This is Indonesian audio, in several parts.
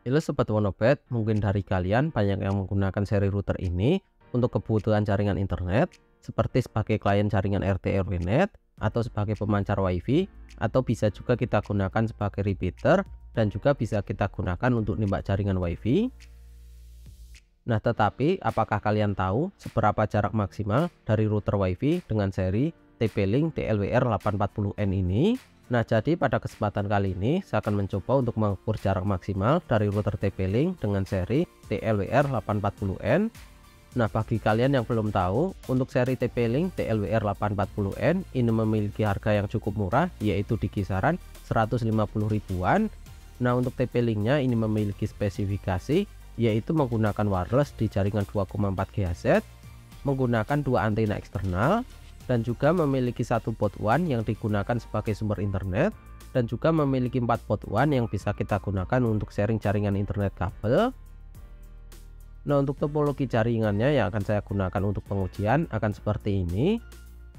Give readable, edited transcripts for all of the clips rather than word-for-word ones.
Halo Sobat Wonobet, mungkin dari kalian banyak yang menggunakan seri router ini untuk kebutuhan jaringan internet, seperti sebagai klien jaringan RT RWNet, atau sebagai pemancar WiFi, atau bisa juga kita gunakan sebagai repeater, dan juga bisa kita gunakan untuk nembak jaringan WiFi. Nah, tetapi apakah kalian tahu seberapa jarak maksimal dari router WiFi dengan seri TP-Link TLWR840N ini? Nah, jadi pada kesempatan kali ini saya akan mencoba untuk mengukur jarak maksimal dari router TP-Link dengan seri TLWR840N. Nah, bagi kalian yang belum tahu, untuk seri TP-Link TLWR840N ini memiliki harga yang cukup murah, yaitu di kisaran 150 ribuan. Nah, untuk TP-Linknya ini memiliki spesifikasi yaitu menggunakan wireless di jaringan 2,4 GHz, menggunakan dua antena eksternal, dan juga memiliki satu port WAN yang digunakan sebagai sumber internet, dan juga memiliki 4 port WAN yang bisa kita gunakan untuk sharing jaringan internet kabel. Nah, untuk topologi jaringannya yang akan saya gunakan untuk pengujian akan seperti ini.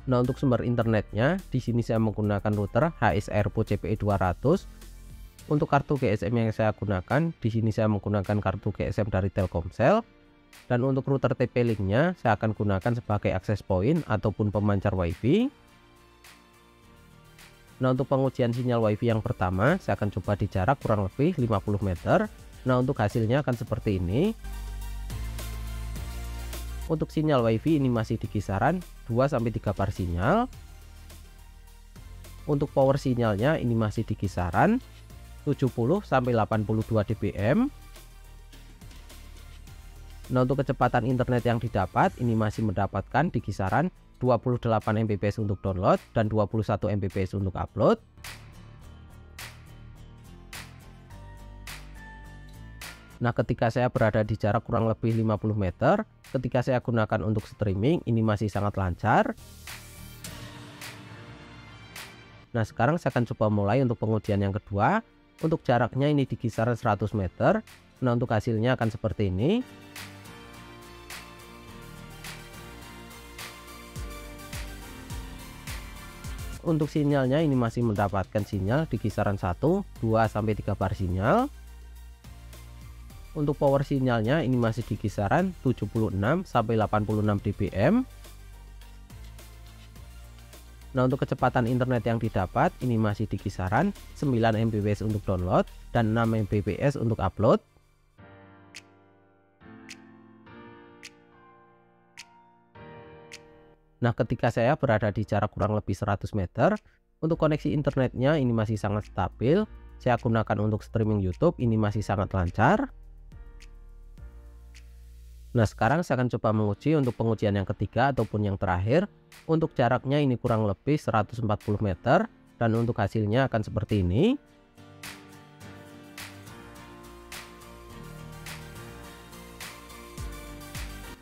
Nah, untuk sumber internetnya di sini saya menggunakan router HS Airpo CPE 200. Untuk kartu GSM yang saya gunakan, di sini saya menggunakan kartu GSM dari Telkomsel. Dan untuk router TP-Linknya saya akan gunakan sebagai akses point ataupun pemancar WiFi. Nah, untuk pengujian sinyal WiFi yang pertama, saya akan coba di jarak kurang lebih 50 meter. Nah, untuk hasilnya akan seperti ini. Untuk sinyal WiFi ini masih di kisaran 2-3 bar sinyal. Untuk power sinyalnya ini masih di kisaran 70-82 dBm. Nah, untuk kecepatan internet yang didapat ini masih mendapatkan di kisaran 28 Mbps untuk download dan 21 Mbps untuk upload. Nah, ketika saya berada di jarak kurang lebih 50 meter, ketika saya gunakan untuk streaming ini masih sangat lancar. Nah, sekarang saya akan coba mulai untuk pengujian yang kedua. Untuk jaraknya ini di kisaran 100 meter. Nah, untuk hasilnya akan seperti ini. Untuk sinyalnya ini masih mendapatkan sinyal di kisaran 1-2-3 bar sinyal. Untuk power sinyalnya ini masih di kisaran 76-86 dBm. Nah, untuk kecepatan internet yang didapat ini masih di kisaran 9 Mbps untuk download dan 6 Mbps untuk upload. Nah, ketika saya berada di jarak kurang lebih 100 meter, untuk koneksi internetnya ini masih sangat stabil. Saya gunakan untuk streaming YouTube ini masih sangat lancar. Nah, sekarang saya akan coba menguji untuk pengujian yang ketiga ataupun yang terakhir. Untuk jaraknya ini kurang lebih 140 meter dan untuk hasilnya akan seperti ini.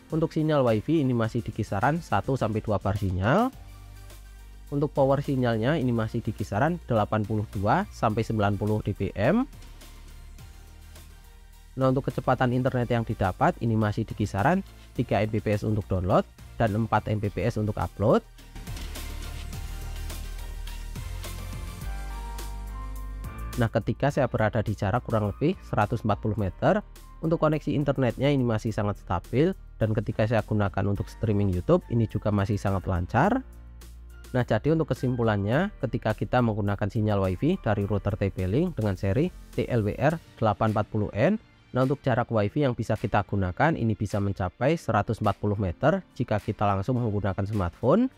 Untuk sinyal WiFi ini masih di kisaran 1-2 bar sinyal. Untuk power sinyalnya ini masih di kisaran 82-90 dBm. Nah, untuk kecepatan internet yang didapat ini masih di kisaran 3 Mbps untuk download dan 4 Mbps untuk upload. Nah, ketika saya berada di jarak kurang lebih 140 meter, untuk koneksi internetnya ini masih sangat stabil dan ketika saya gunakan untuk streaming YouTube ini juga masih sangat lancar. Nah, jadi untuk kesimpulannya, ketika kita menggunakan sinyal WiFi dari router TP-Link dengan seri TLWR840N, nah, untuk jarak WiFi yang bisa kita gunakan ini bisa mencapai 140 meter jika kita langsung menggunakan smartphone.